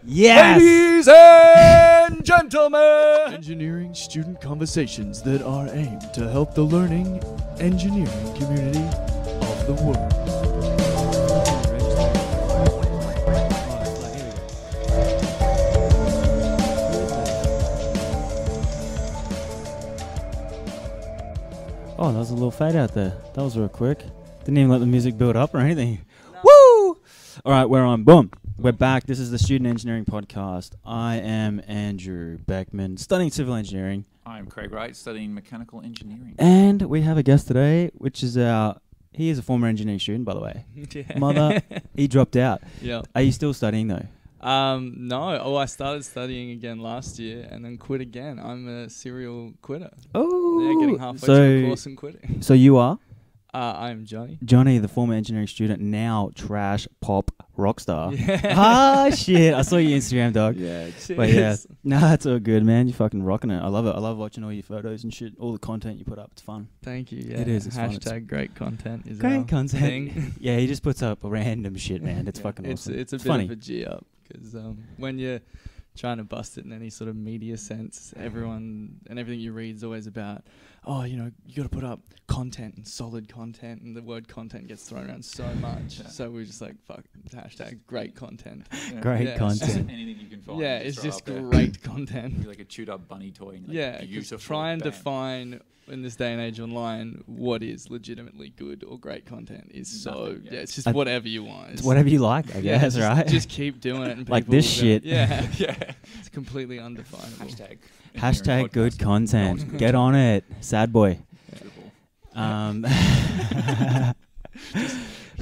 Yes! Ladies and gentlemen! Engineering student conversations that are aimed to help the learning engineering community of the world. Oh, that was a little fade out there. That was real quick. Didn't even let the music build up or anything. No. Woo! All right, we're on. Boom. We're back. This is the Student Engineering Podcast. I am Andrew Beckman, studying civil engineering. I'm Craig Wright, studying mechanical engineering. And we have a guest today, which is he is a former engineering student, by the way. Yeah. Mother, he dropped out. Yeah. Are you still studying, though? No. Oh, I started studying again last year and then quit again. I'm a serial quitter. Oh. Yeah, getting halfway through a course and quitting. So you are? I'm Jonnie. Jonnie, the former engineering student, now trash pop rock star. Yeah. Ah, shit. I saw your Instagram, dog. Yeah, cheers. But yeah, no, that's all good, man. You're fucking rocking it. I love it. I love watching all your photos and shit, all the content you put up. It's fun. Thank you. Yeah. It is. It's fun. Hashtag great content is Great our content. thing. Yeah, he just puts up random shit, man. It's fucking It's awesome. a bit funny. of a G up because when you're trying to bust it in any sort of media sense, everyone and everything you read is always about, oh, you got to put up content and solid content, and the word content gets thrown around so much. Yeah. So we're just like, fuck, hashtag great content. Yeah. Great Yeah. content. Anything you can find. Yeah, it's throw just up there. great content. Be like a chewed up bunny toy. And like Yeah, 'cause beautiful. try and Bam. define in this day and age online what is legitimately good or great content is so Nothing, yeah. it's just I- whatever you want. It's whatever you like, I Yeah, guess, just, right? Just keep doing it, and Like people this will go- shit. Yeah, Yeah. it's completely undefinable. Hashtag. Hashtag good podcast. content. Get on it. Sad boy. Beautiful.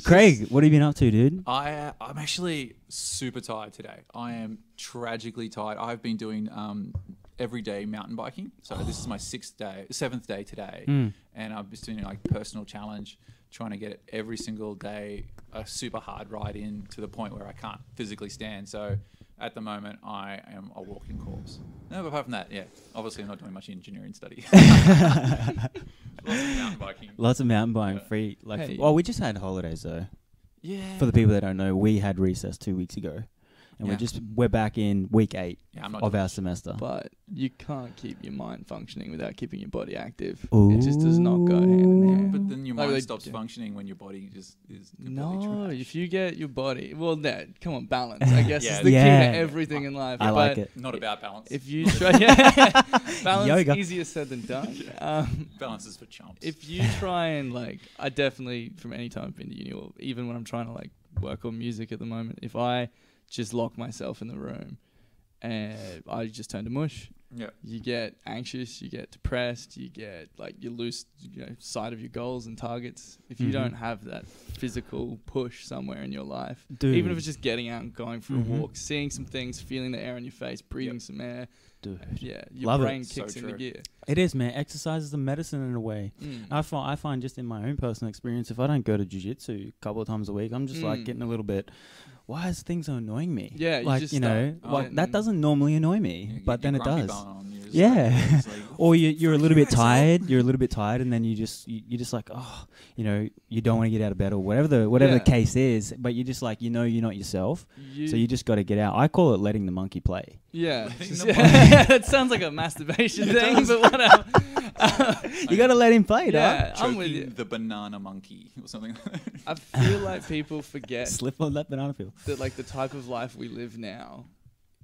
Craig, what have you been up to, dude? I'm actually super tired today. I am tragically tired. I've been doing everyday mountain biking. So this is my seventh day today. And I'm just doing like personal challenge, trying to get it every single day, a super hard ride in to the point where I can't physically stand. So at the moment, I am a walking corpse. No, but apart from that, yeah, obviously I'm not doing much engineering study. Lots of mountain biking. Lots of mountain biking, Yeah. free. Like, Hey. well, we just had holidays though. Yeah. For the people that don't know, we had recess 2 weeks ago, and Yeah. we're back in week 8 Yeah, I'm not of doing our semester. But you can't keep your mind functioning without keeping your body active. Ooh. It just does not go hand in hand. But then your Like mind they stops do. functioning when your body just is completely No, trash. if you get your body, well, come on, balance. I guess Yeah. is the Yeah. key to everything in life. I But like it. Not about balance. If you try, yeah, balance Yoga. easier said than done. Balance is for chumps. If you try and I definitely from any time I've been to uni or even when I'm trying to work on music at the moment, if I just lock myself in the room and I just turn to mush, yeah. you get anxious, you get depressed, you get you lose sight of your goals and targets. If you Mhm. don't have that physical push somewhere in your life, Dude. even if it's just getting out and going for Mhm. a walk, seeing some things, feeling the air on your face, breathing Yep. some air, Dude. yeah, your Love it. brain So kicks into true. gear. It is, man. Exercise is a medicine in a way. I find just in my own personal experience, if I don't go to jiu-jitsu a couple of times a week, I'm just getting a little bit, why is things annoying me? Yeah, you like, just know, start like, that doesn't normally annoy me, You but get then your it grumpy does. bone on, you're just Yeah. it's like, Or you're a little bit asshole. tired. You're a little bit tired, and then you're just like, oh, you don't want to get out of bed or whatever the Yeah. case is. But you're just like, you're not yourself, so you just got to get out. I call it letting the monkey play. Yeah, Letting just- the yeah. That sounds like a masturbation thing, but whatever. You got to let him play, Yeah, dog. I'm with choking you. the banana monkey or something. I feel like people forget Slip on that banana peel. that the type of life we live now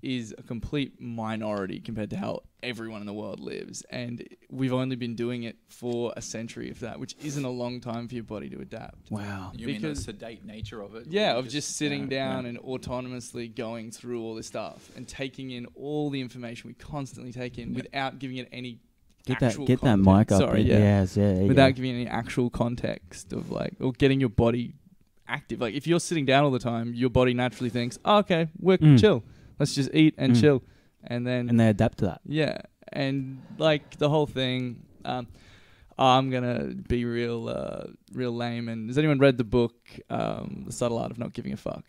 is a complete minority compared to how everyone in the world lives, and we've only been doing it for a century, if that, which isn't a long time for your body to adapt. Wow. You mean the Because- sedate nature of it? Yeah, where of you just sitting down yeah. and autonomously going through all this stuff and taking in all the information we constantly take in without giving it any Get actual that context. mic up. Sorry, yeah. yeah. Yes, yeah. there you Without go. giving any actual context of or getting your body active. Like if you're sitting down all the time, your body naturally thinks, oh, okay, we're chill. Let's just eat and chill. And then and they adapt to that. yeah. And the whole thing, I'm gonna be real lame. And has anyone read the book, The Subtle Art of Not Giving a Fuck?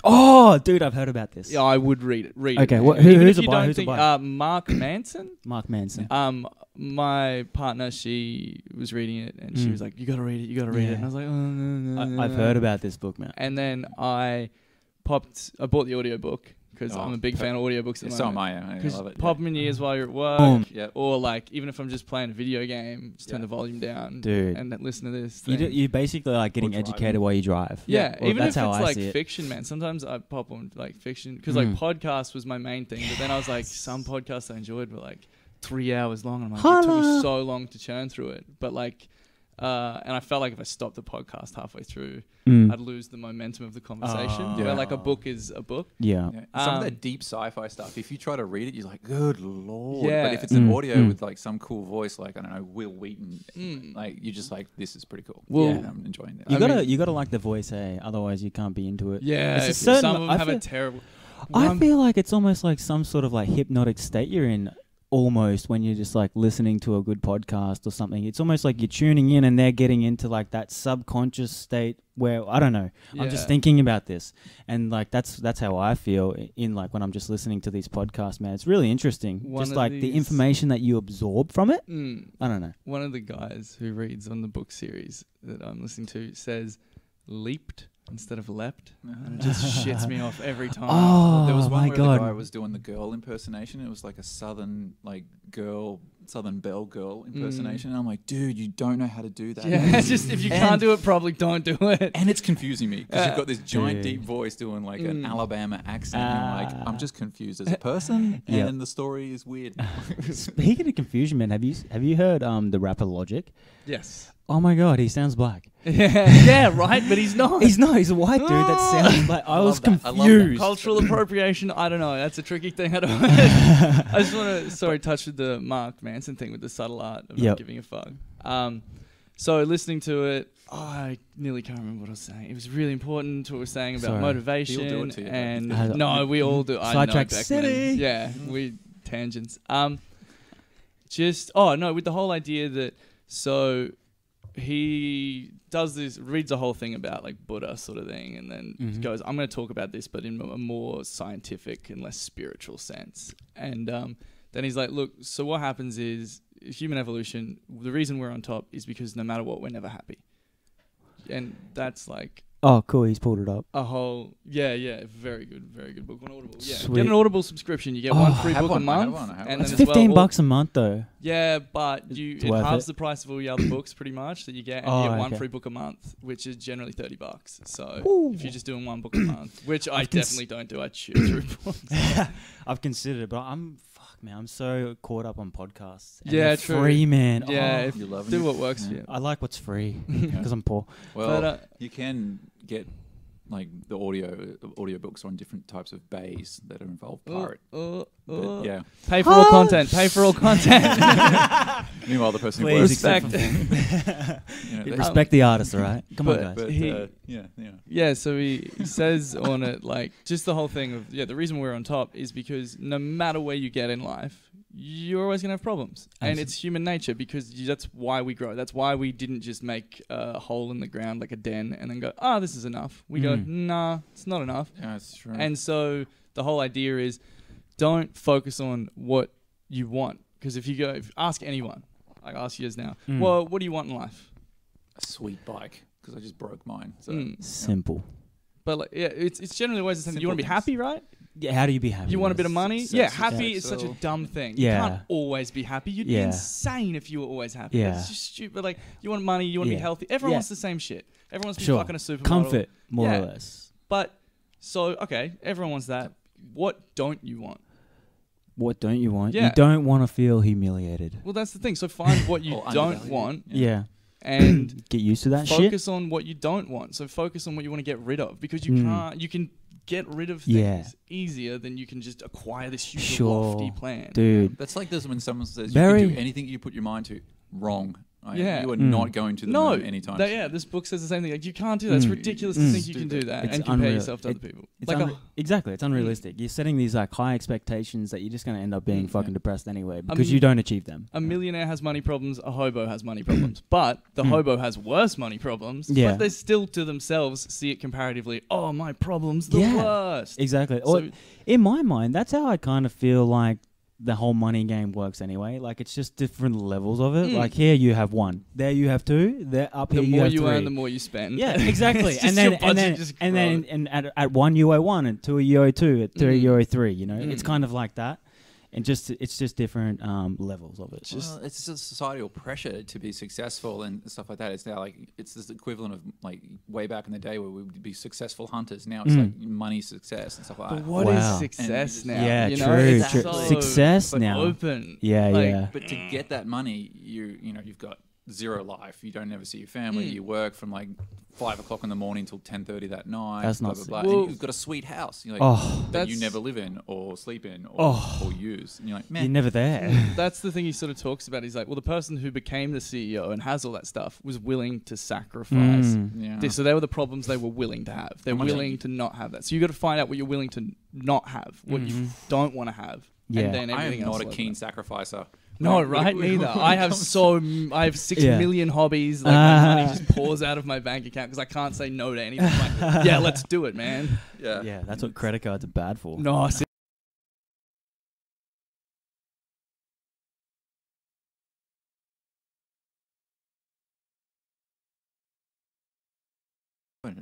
Oh, dude, I've heard about this. Yeah, I would read it. Okay, it. who's Even if it you by? don't Who's it think, by? Mark Manson. Mark Manson. My partner, she was reading it and she was like, "You gotta read it. You gotta read it." Yeah. And I was like, "Oh no." I've heard about this book, man. And then I bought the audiobook because I'm a big fan of audiobooks at the So am moment. I. I Because love it. pop them in your ears while you're at work. Boom. Yep. Or like, even if I'm just playing a video game, just turn Yeah. the volume down. Dude. And then listen to this You thing. you basically like getting driving. educated while you drive. Yeah, Well, even if that's it's how I like see it. fiction, man. Sometimes I pop on like fiction because like podcast was my main thing. But then I was like, some podcasts I enjoyed were like 3 hours long. And I'm like, it took me so long to churn through it. But like, and I felt like if I stopped the podcast halfway through, I'd lose the momentum of the conversation. Where like a book is a book. Yeah. Yeah. Some of that deep sci-fi stuff, if you try to read it, you're like, good lord. Yeah. But if it's an audio with like some cool voice, like, I don't know, Will Wheaton, like, you're just like, this is pretty cool. Well, Yeah, I'm enjoying this. You gotta like the voice, hey. Otherwise, you can't be into it. Yeah, It's a certain- some of them I have a feel- terrible. I feel like it's almost like some sort of like hypnotic state you're in. Almost when you're just like listening to a good podcast or something, it's almost like you're tuning in and they're getting into like that subconscious state where I don't know. I'm just Yeah. thinking about this, and like that's how I feel in like when I'm just listening to these podcasts, man. It's really interesting, One just of like the these- information that you absorb from it. I don't know. One of the guys who reads on the book series that I'm listening to says leaped instead of leapt, and it just shits me off every time. Oh, There was one my where God. the guy was doing the girl impersonation. It was like a southern belle girl impersonation. And I'm like, dude, you don't know how to do that. Yeah, it's just if you can't do it properly, don't do it. And it's confusing me because you've got this giant Dude. deep voice doing like an Alabama accent. And I'm like, I'm just confused as a person, Yep. and the story is weird. Speaking of confusion, man, have you heard the rapper Logic? Yes. Oh my God, he sounds black. Yeah, right, but he's not. He's not. He's a white dude that sounds like. I was love that. I love that. confused. Cultural appropriation, I don't know. That's a tricky thing. I don't. I just want to touch with the Mark Manson thing with the subtle art of not giving a fuck. So listening to it, I nearly can't remember what I was saying. It was really important what we were saying about Sorry. motivation. He'll do it to you, And though. no, we all do. I know Sidetrack exactly. City. Yeah, we tangents. With the whole idea that he does this, reads a whole thing about like Buddha sort of thing, and then goes, I'm going to talk about this, but in a more scientific and less spiritual sense. And then he's like, look, so what happens is human evolution, the reason we're on top is because no matter what, we're never happy. And that's like Oh, cool. He's pulled it up. a whole, very good book on Audible. Yeah, Sweet. get an Audible subscription. You get one free I have book a one, I have month. one, I have And one. It's then as well, $15 a month though. yeah, but it worth halves it. the price of all your other books pretty much that you get, and Oh, you get one okay. free book a month, which is generally $30. So Ooh. if you're just doing one book a month, which I cons- definitely don't do, I chew through books. I've considered it, but I'm so caught up on podcasts. And Yeah, they're true. free, man. Yeah, Oh, if You love do it. what works for you. I like what's free because I'm poor. Well, But, you can get like the audiobooks on different types of bays that are involved pirate. But, yeah. Pay for all content. Pay for all content. Meanwhile, the person who Please works accept respect the artist, all right? Come on, but- guys. But He- Yeah, so he says on it, like, just the whole thing of, the reason we're on top is because no matter where you get in life, you're always going to have problems. And it's human nature because that's why we grow. That's why we didn't just make a hole in the ground, like a den, and then go, this is enough. We go, nah, it's not enough. Yeah, that's true. And so the whole idea is don't focus on what you want. Because if you ask anyone, I ask you now, well, what do you want in life? a sweet bike because I just broke mine. So Simple. But like, it's generally always the same. You want to be Simple happy, right? Yeah, how do you be happy? You want a bit of money? Sex Yeah, is happy sex, is such a so- dumb thing. Yeah. You can't always be happy. You'd be Yeah. insane if you were always happy. Yeah. It's just stupid. Like, you want money, you want to Yeah. be healthy. Everyone Yeah. wants the same shit. Everyone wants to be Sure. fucking a supermodel. Comfort, more Yeah. or less. But, so, okay, everyone wants that. What don't you want? What don't you want? Yeah. You don't want to feel humiliated. Well, that's the thing. So find what you Or don't undervalued. want Yeah. and Get used to that shit. focus on what you don't want. So focus on what you want to get rid of because you can't. You can get rid of things Yeah. easier than you can just acquire this huge Sure. lofty plan. Dude. That's like this when someone says Very- you can do anything you put your mind to. Wrong. Like, Yeah. You are not going to the No, moon anytime. this book says the same thing. Like, you can't do that. It's ridiculous to think you can do that It's and compare unreal. yourself to other people. It's Like, exactly. It's unrealistic. You're setting these like high expectations that you're just going to end up being fucking depressed anyway because you don't achieve them. a millionaire has money problems. A hobo has money problems. But the hobo has worse money problems. Yeah. But they still to themselves see it comparatively. Oh, my problem's the Yeah. worst. Exactly. So- Or in my mind, that's how I kind of feel like the whole money game works anyway. Like, it's just different levels of it. Like, here you have 1, there you have 2, there up here you have 3. The more you earn, the more you spend. Yeah, exactly. It's and just then your budget and at 1 you owe 1, at 2 you owe 2, at 3 you owe 3. You know, it's Mm. kind of like that. And it's just different levels of it. Well, it's just societal pressure to be successful and stuff like that. It's now like it's this equivalent of like way back in the day where we would be successful hunters. Now it's like money success and stuff like But that. what is Wow. success now? Yeah, you know, true, it's true. so Success now. open. Yeah, Like, yeah. But to get that money, you've got zero life. You don't ever see your family. You work from like 5 o'clock in the morning till 10:30 that night. That's blah, not blah, sick. blah. Well- And you've got a sweet house. You're like, Oh, that you That's- never live in or sleep in or use. And you're like, man, you're never there. That's the thing he sort of talks about. He's like, well, the person who became the CEO and has all that stuff was willing to sacrifice yeah. this. So they were the problems they were willing to have. They're How much- willing to not have that. So you got to find out what you're willing to not have, what you don't want to have. Yeah. And then I everything am else. not a like keen that. sacrificer. No, When- right? when- Neither. when I it have comes- I have 6 Yeah. million hobbies. Like my money just pours out of my bank account because I can't say no to anything. I'm like, yeah, let's do it, man. Yeah. Yeah, that's what credit cards are bad for. No, I see-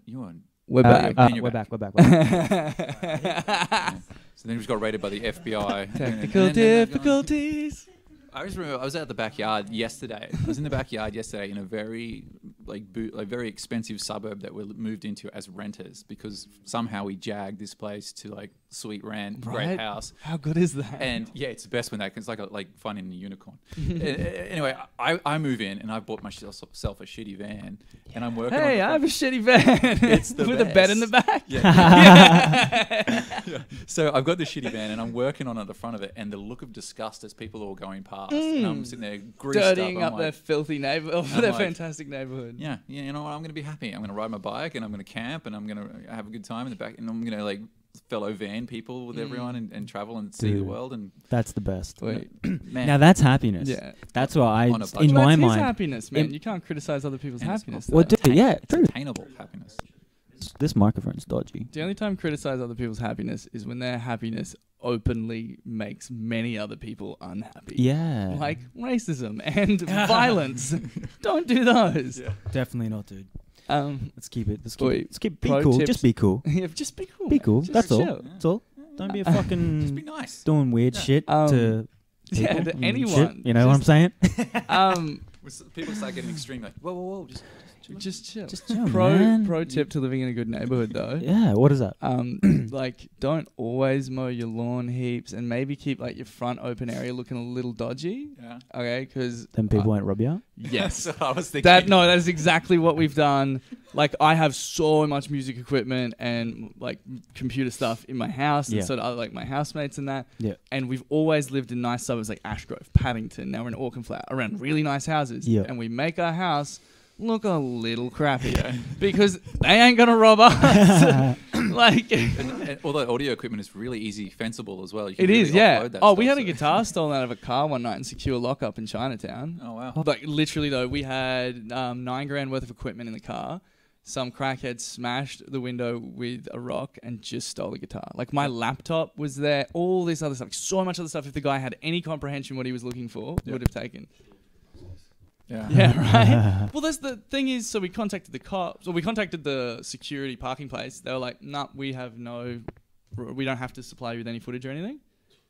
You on? we're back. back. You're We're back. back. We're back. So then we just got raided by the FBI. Technical And then- difficulties. I just remember I was out the backyard yesterday. I was in the backyard yesterday in a very very expensive suburb that we moved into as renters because somehow we jagged this place to like sweet rent, great Right? house. How good is that? And yeah, it's the best when it's like finding a unicorn. Anyway, I move in and I bought myself a shitty van, and I'm working. Hey, on I have a shitty van It's the with a bed in the best. back. Yeah. So I've got the shitty van and I'm working on at the front of it, and the look of disgust as people are all going past, and I'm sitting there greased Dirtying up. up their filthy neighborhood, I'm their like, fantastic neighborhood. Yeah, you know what? I'm going to be happy. I'm going to ride my bike and I'm going to camp and I'm going to have a good time in the back, and I'm going to like fellow van people with everyone and travel and see the Dude. world. And That's the best. Wait, man, Now that's happiness. yeah. That's what I, On a budget. in Well, my that's his mind. happiness, man. in- You can't criticize other people's And it's happiness. Well, though. dude, yeah, it's true. attainable happiness. This microphone's dodgy. The only time criticize other people's happiness is when their happiness openly makes many other people unhappy. Yeah. Like racism and violence. Don't do those. Yeah. Definitely not, dude. Um, Let's keep it. Let's Wait, be pro cool. tips. Just be cool. yeah, just be cool. Be man. cool. Just That's all. chill. That's all. Don't be a Just be fucking nice. doing weird shit to Yeah, people to and anyone. shit. You know what I'm saying? People start getting extreme, like whoa, Just chill. Just chill, Pro man. tip to living in a good neighborhood though. Yeah. What is that? Like don't always mow your lawn heaps, and maybe keep like your front open area looking a little dodgy. Yeah. Okay, because Then people won't rob you out. yes, So I was thinking that is exactly what we've done. Like I have so much music equipment and like computer stuff in my house, Yeah. and so do other, like my housemates and that. Yeah. And we've always lived in nice suburbs like Ashgrove, Paddington. Now we're in Auckland, around really nice houses. Yeah. And we make our house look a little crappier because they ain't gonna rob us. Like and all the audio equipment is really easy fensible as well. You can it really is, yeah. offload that Oh, we stuff, had a so- guitar stolen out of a car one night in secure lockup in Chinatown. Oh wow. Like literally though, we had $9,000 worth of equipment in the car. Some crackhead smashed the window with a rock and just stole the guitar. Like my laptop was there, all this other stuff, so much other stuff. If the guy had any comprehension what he was looking for, would have taken. Yeah. Yeah, right. Well, that's the thing is, so we contacted the cops, or we contacted the security parking place. They were like, "Nah, we don't have to supply you with any footage or anything."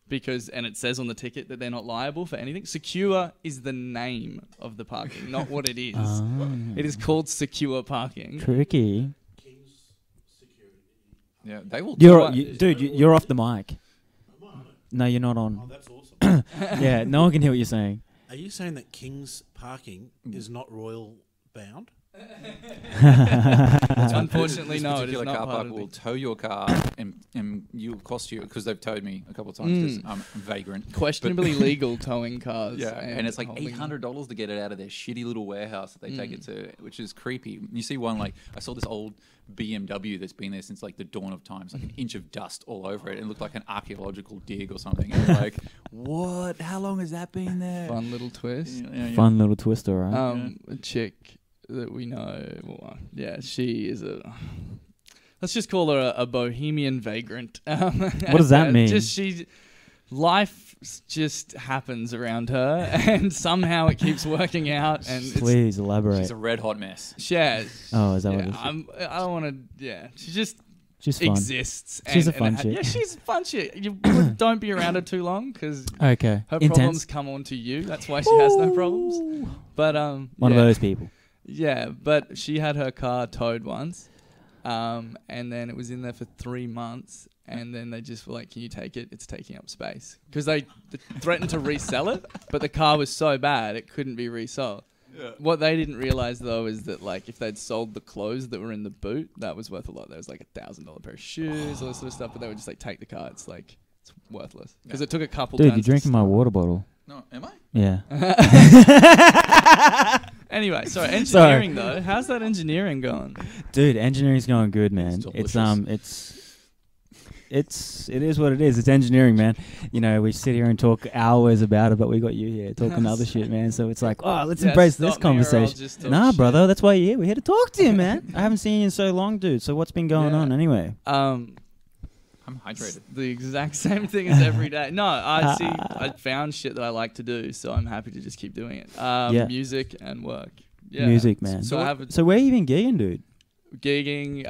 Because, and it says on the ticket that they're not liable for anything. Secure is the name of the parking, not what it is. It is called secure parking. Tricky. Yeah. They will. Dude, you're off the mic. No, you're not on. Oh, that's awesome. Yeah, no one can hear what you're saying. Are you saying that King's Parking is not royal bound? Unfortunately, This no, it is particular not car part park of will the tow your car and you'll cost you, because they've towed me a couple of times because I'm a vagrant. questionably legal towing cars. Yeah, and it's like holding them. $800 to get it out of their shitty little warehouse that they take it to, which is creepy. You see one, like, I saw this old BMW that's been there since like the dawn of times, like an inch of dust all over it. It looked like an archaeological dig or something. And you're like, what? How long has that been there? Fun little twist. Yeah. Fun little twister, right? A chick that we know, well, yeah, she is let's just call her a bohemian vagrant. What does that mean? Just life just happens around her, and somehow it keeps working out. And Please elaborate. She's a red hot mess. Oh, is that what it is? I don't want to. Yeah, she just She's fun. exists. She's a fun chick. Yeah, she's a fun chick. You don't be around her too long because Okay. her Intense. problems come on to you. That's why she has no problems. But one of those people. Yeah, but she had her car towed once, and then it was in there for 3 months, and then they just were like, "Can you take it? It's taking up space." Because they threatened to resell it, but the car was so bad it couldn't be resold. Yeah. What they didn't realize though is that like if they'd sold the clothes that were in the boot, that was worth a lot. There was like $1,000 pair of shoes, all this sort of stuff. But they would just like take the car. It's like it's worthless because it took a couple. Dude, turns you're drinking my water bottle. No, am I? Yeah. Anyway, sorry, engineering though. How's that engineering going? Dude, engineering's going good, man. It is what it is. It's engineering, man. You know, we sit here and talk hours about it, but we got you here talking other shit, man. So it's like, oh, let's embrace this conversation. Nah, brother, that's why you're here. We're here to talk to you, man. I haven't seen you in so long, dude. So what's been going on anyway? I'm hydrated. The exact same thing as every day. No, I found shit that I like to do, so I'm happy to just keep doing it. Music and work. Yeah. Music, man. So where you been gigging, dude? Gigging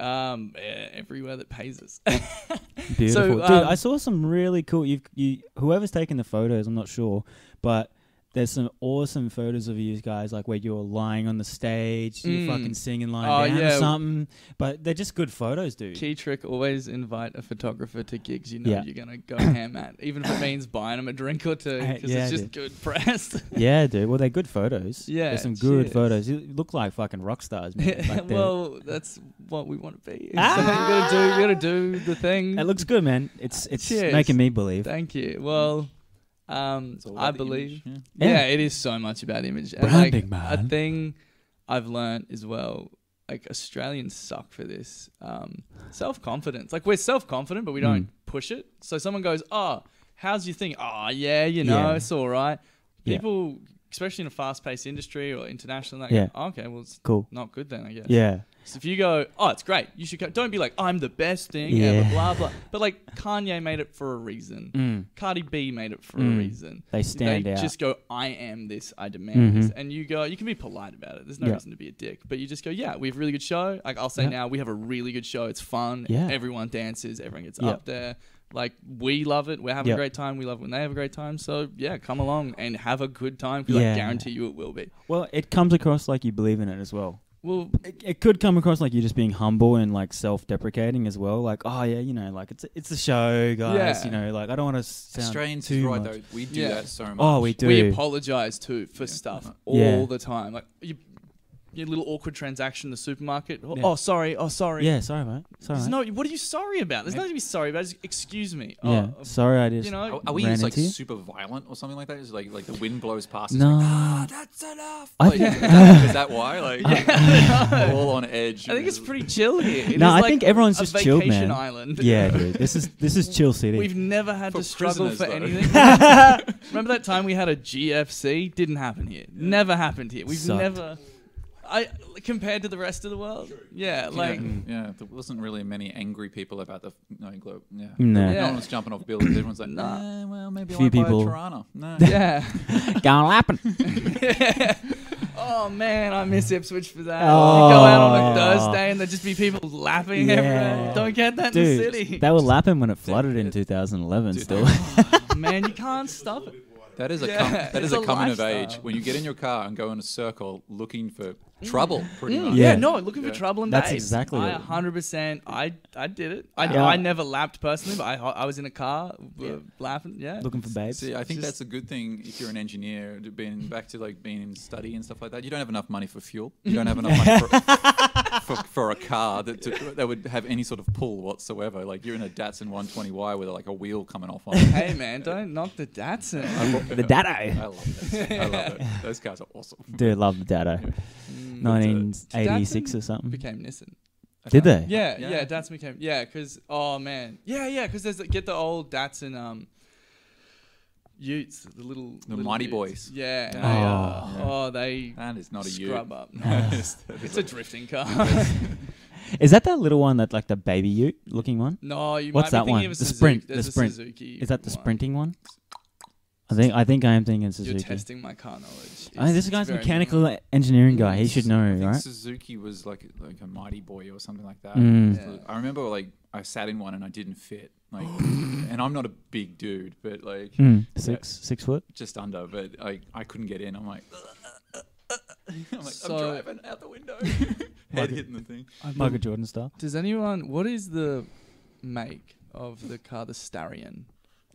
everywhere that pays us. Beautiful. Dude, I saw some really cool, whoever's taking the photos, I'm not sure, but there's some awesome photos of you guys, like where you're lying on the stage, you're fucking singing lying down or something. But they're just good photos, dude. Key trick, always invite a photographer to gigs you're going to go ham at. Even if it means buying them a drink or two, because it's just good press. Yeah, dude. Well, they're good photos. Yeah, there's some good photos. You look like fucking rock stars, man. Well, that's what we want to be. You gotta do the thing. It looks good, man. It's making me believe. Thank you. Well, I believe. It is so much about image. Branding, man. A thing I've learned as well, like Australians suck for this. Self-confidence. Like we're self-confident, but we don't push it. So someone goes, "Oh, how's your thing?" "Oh, yeah, it's all right." People, especially in a fast-paced industry or international, okay, well, it's cool. Not good then, I guess. Yeah. So if you go, "Oh, it's great," you should go. Don't be like, "I'm the best thing ever," blah blah. But like Kanye made it for a reason. Cardi B made it for a reason. They stand out. Just go, "I am this. I demand this," and you go. You can be polite about it. There's no reason to be a dick, but you just go, "Yeah, we have a really good show." Like I'll say now, we have a really good show. It's fun. Yeah. Everyone dances. Everyone gets up there. Like we love it. We're having a great time. We love it when they have a great time. So yeah, come along and have a good time because I guarantee you it will be. Well, it comes across like you believe in it as well. Well, it could come across like you're just being humble and like self-deprecating as well. Like, oh yeah, like it's a show, guys. Like I don't want to sound Australians too right much. though. We do that so much. Oh, we do. We apologize too for stuff all the time. Like your little awkward transaction in the supermarket. Oh, sorry. Yeah, sorry, mate. Sorry. What are you sorry about? There's nothing to be sorry about. Just excuse me. Sorry, I just. Are we ran like into you? super violent or something like that? Is like the wind blows past us. No, like, that's enough. Is that why? Like all on edge. I think it's pretty chill here. I think everyone's just chilled, man. Vacation island. Yeah, dude. This is chill city. We've never had to struggle for anything. Remember that time we had a GFC? Didn't happen here. Never happened here. We've never. Compared to the rest of the world, there wasn't really many angry people about the globe. Yeah, no. No one was jumping off buildings. Everyone's like, well, maybe few I people. buy a Toronto. No. Yeah, gonna happen. Oh man, I miss Ipswich for that. You go out on a Thursday and there'd just be people lapping everywhere. Don't get that in the city. They were lapping when it flooded in 2011. Still, man, you can't stop it. That is a coming of age when you get in your car and go in a circle looking for trouble. Pretty much. Looking for trouble and that's exactly it. 100%. I did it. I never lapped personally, but I was in a car laughing. Yeah, looking for babes. See, I think that's a good thing if you're an engineer. Being back to like being in study and stuff like that. You don't have enough money for fuel. You don't have enough money for a car that would have any sort of pull whatsoever. Like you're in a Datsun 120Y with like a wheel coming off on it. Hey man, don't knock the Datsun. The Datto. I love it. I love it. Those cars are awesome. Dude, love the Datto. 1986 or something. Became Nissan. Did they? Yeah. Datsun became because because there's get the old Datsun Utes, the little mighty Utes. Boys. Yeah. They that is not a Ute. Scrub up. No. It's a drifting car. Is that little one that like the baby Ute looking one? No, What's might that be one? thinking of a The Suzuki. Sprint. There's The Sprint. Suzuki Is that the sprinting one? I think I am thinking Suzuki. You're testing my car knowledge. This guy's a mechanical engineering guy. He should know, I think right? Suzuki was like a Mighty Boy or something like that. Mm. I remember like I sat in one and I didn't fit. Like, and I'm not a big dude, but like 6 foot. just under. But I couldn't get in. I'm like, I'm So- driving out the window, head hitting the thing. Michael Jordan style. Does anyone? What is the make of the car? The Starion.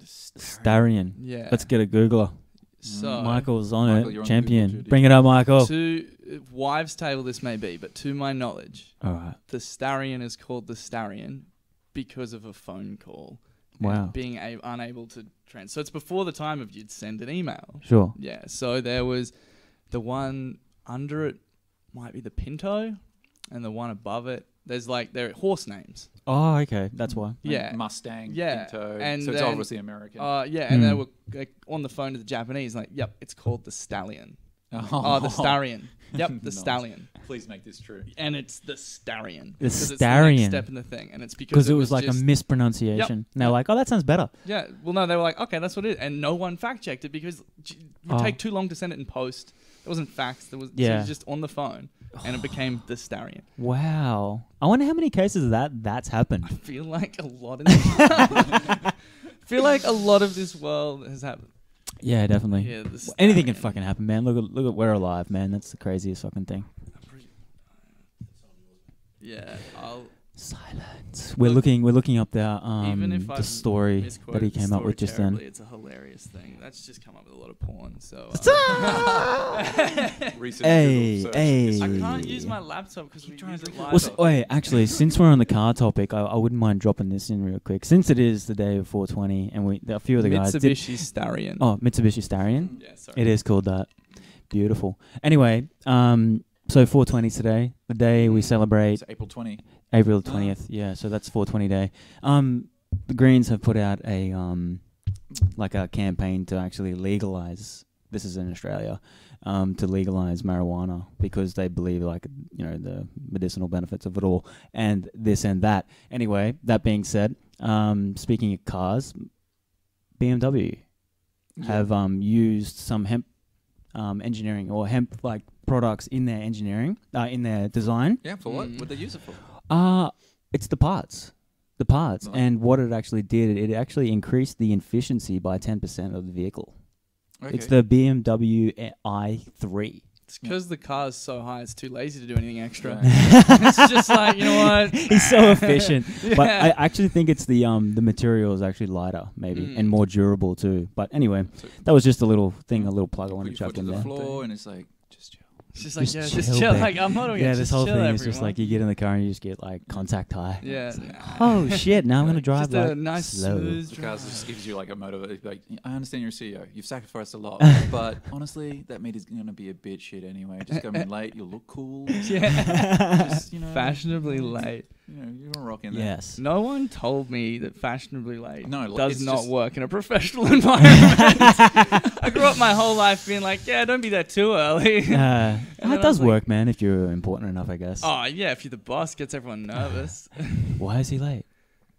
Starion. Yeah. Let's get a Googler. So Michael's on Michael, you're it. on Champion. Google, Bring it up, Michael. to wives' tale this may be, but to my knowledge, All right. the Starion is called the Starion because of a phone call. Wow. And being unable to So it's before the time of you'd send an email. Sure. Yeah. So there was the one under it might be the Pinto, and the one above it. There's like they're horse names. Oh, okay. That's why. Yeah. Mustang, Yeah. Pinto. And so it's then- obviously American. Yeah, and they were like, on the phone to the Japanese, like, yep, it's called the Stallion. Oh, the Starion. Yep, the Nice. Stallion. Please make this true. And it's the Starion. The 'Cause it's the Starion. next step in the thing. And it's Because it was like just, a mispronunciation. Yep. And they're like, oh, that sounds better. Yeah, well, no, they were like, okay, that's what it is. And no one fact checked it because it would Oh. take too long to send it in post. There wasn't facts. So it Yeah. was just on the phone. And it became the Starion. Wow. I wonder how many cases of that's happened. I feel like a lot in this world. I feel like a lot of this world has happened. Yeah, definitely. Yeah, the Anything can Starion. fucking happen, man. Look at we're alive, man. That's the craziest fucking thing. Yeah, I'll... Silence. We're looking up Even if the I've story that misquoted he the came up story with just terribly, then. it's a hilarious thing. That's just come up with a lot of porn. So Recent Hey, Google search hey. history. I can't use my laptop because we use it live. Wait, actually, since we're on the car topic, I wouldn't mind dropping this in real quick. Since it is the day of 420, and a few of the guys did. Mitsubishi Starion. Oh, Mitsubishi Starion. Yeah, sorry. It is called that. Beautiful. Anyway, so 420 today, the day we celebrate It's April 20. April 20th. Yeah, so that's 420 day. The Greens have put out a like a campaign to actually legalize. This is in Australia, to legalize marijuana because they believe the medicinal benefits of it all and this and that. Anyway, that being said, speaking of cars, BMW have used some hemp engineering or hemp like products in their engineering in their design. Yeah, for what? What they use it for? It's the parts. Nice. And what it actually did, it actually increased the efficiency by 10% of the vehicle. Okay. It's the BMW i3. It's because the car's so high, it's too lazy to do anything extra. Right. It's just like, you know what? He's so efficient. But Yeah. I actually think it's the material is actually lighter, maybe, and more durable too. But anyway, So- that was just a little thing, a little plug I Put wanted your to chuck foot to in the there. floor and it's like, just chill. It's just like, Just just chill, chill. babe. Like, I'm not Yeah, this whole chill, thing is just everyone. like you get in the car and you just get like contact high. Yeah. Oh shit! Now I'm gonna drive Just like a nice, slow. smooth The drive. cars just gives you like a motive. Like, I understand you're a CEO. You've sacrificed a lot, but honestly, that meter's gonna be a bit shit anyway. Just come in late. You'll look cool. Yeah. Just, Fashionably late. You know, you're rocking there. Yes. No one told me that fashionably late No, does it's not just- work in a professional environment. I grew up my whole life being like, yeah, don't be there too early. It then I does was like- work, man, if you're important enough, I guess. Oh, yeah, if you're the boss, gets everyone nervous. Why is he late?